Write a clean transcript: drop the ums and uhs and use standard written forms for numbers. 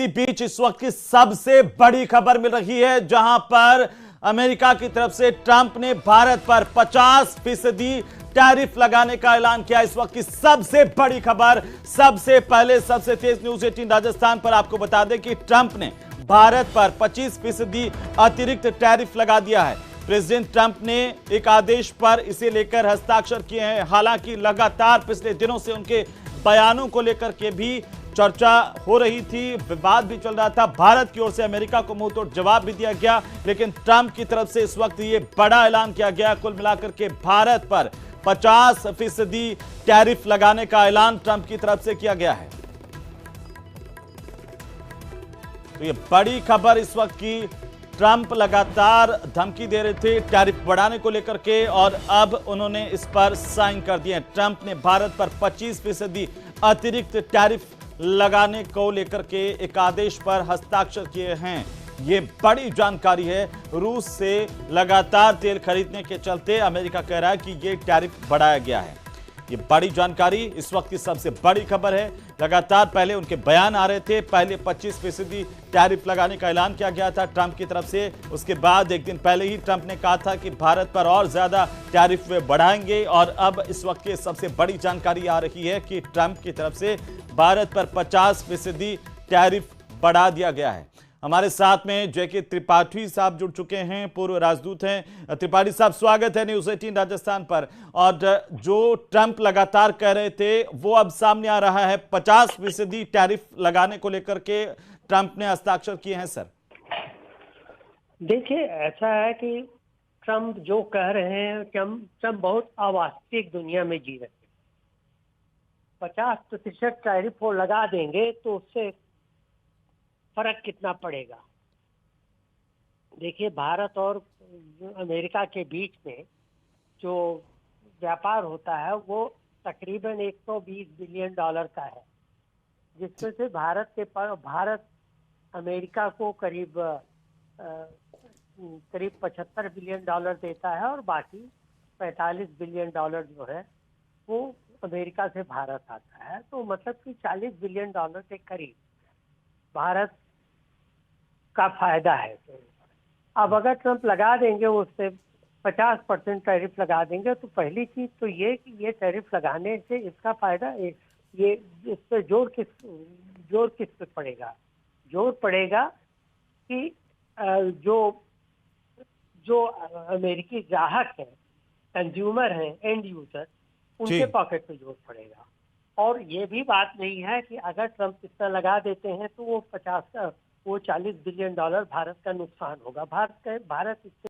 इसी बीच इस वक्त की सबसे बड़ी खबर मिल रही है, जहां पर अमेरिका की तरफ से ट्रंप ने भारत पर 50% टैरिफ लगाने का ऐलान किया। इस वक्त की सबसे बड़ी खबर, सबसे पहले सबसे तेज न्यूज 18 राजस्थान पर आपको बता दें कि ट्रंप ने भारत पर 25% अतिरिक्त टैरिफ लगा दिया है। प्रेसिडेंट ट्रंप ने एक आदेश पर इसे लेकर हस्ताक्षर किए हैं। हालांकि लगातार पिछले दिनों से उनके बयानों को लेकर के भी चर्चा हो रही थी, विवाद भी चल रहा था। भारत की ओर से अमेरिका को मुंह तोड़ जवाब भी दिया गया, लेकिन ट्रंप की तरफ से इस वक्त ये बड़ा ऐलान किया गया। कुल मिलाकर के भारत पर 50% टैरिफ लगाने का ऐलान ट्रंप की तरफ से किया गया है। तो ये बड़ी खबर इस वक्त की, ट्रंप लगातार धमकी दे रहे थे टैरिफ बढ़ाने को लेकर के, और अब उन्होंने इस पर साइन कर दिए। ट्रंप ने भारत पर 25% अतिरिक्त टैरिफ लगाने को लेकर के एक आदेश पर हस्ताक्षर किए हैं। ये बड़ी जानकारी है। रूस से लगातार तेल खरीदने के चलते अमेरिका कह रहा है कि ये टैरिफ बढ़ाया गया है। ये बड़ी जानकारी इस वक्त की सबसे बड़ी खबर है। लगातार पहले उनके बयान आ रहे थे, पहले 25% टैरिफ लगाने का ऐलान किया गया था ट्रंप की तरफ से। उसके बाद एक दिन पहले ही ट्रंप ने कहा था कि भारत पर और ज्यादा टैरिफ वे बढ़ाएंगे, और अब इस वक्त की सबसे बड़ी जानकारी आ रही है कि ट्रंप की तरफ से भारत पर 50% टैरिफ बढ़ा दिया गया है। हमारे साथ में जेके त्रिपाठी साहब जुड़ चुके हैं, पूर्व राजदूत हैं। त्रिपाठी साहब, स्वागत है न्यूज 18 राजस्थान पर। और जो ट्रंप लगातार कह रहे थे वो अब सामने आ रहा है, 50% टैरिफ लगाने को लेकर के ट्रंप ने हस्ताक्षर किए हैं। सर देखिए, ऐसा है कि ट्रंप जो कह रहे हैं, ट्रंप बहुत अवास्तविक दुनिया में जी रहे हैं। 50% टैरिफ वो लगा देंगे तो उससे फर्क कितना पड़ेगा। देखिए, भारत और अमेरिका के बीच में जो व्यापार होता है वो तकरीबन 120 बिलियन डॉलर का है, जिसमें से भारत अमेरिका को करीब 75 बिलियन डॉलर देता है, और बाकी 45 बिलियन डॉलर जो है वो अमेरिका से भारत आता है। तो मतलब कि 40 बिलियन डॉलर के करीब भारत का फायदा है। अब अगर ट्रंप लगा देंगे, उससे 50% टैरिफ लगा देंगे, तो पहली चीज तो ये कि ये टैरिफ लगाने से इसका फायदा ये इस पे जोर किस पे पड़ेगा। जोर पड़ेगा कि जो अमेरिकी ग्राहक हैं, कंज्यूमर हैं, एंड यूजर, उनके पॉकेट पे जोर पड़ेगा। और ये भी बात नहीं है कि अगर ट्रंप इतना लगा देते हैं तो वो 40 बिलियन डॉलर भारत का नुकसान होगा। भारत इससे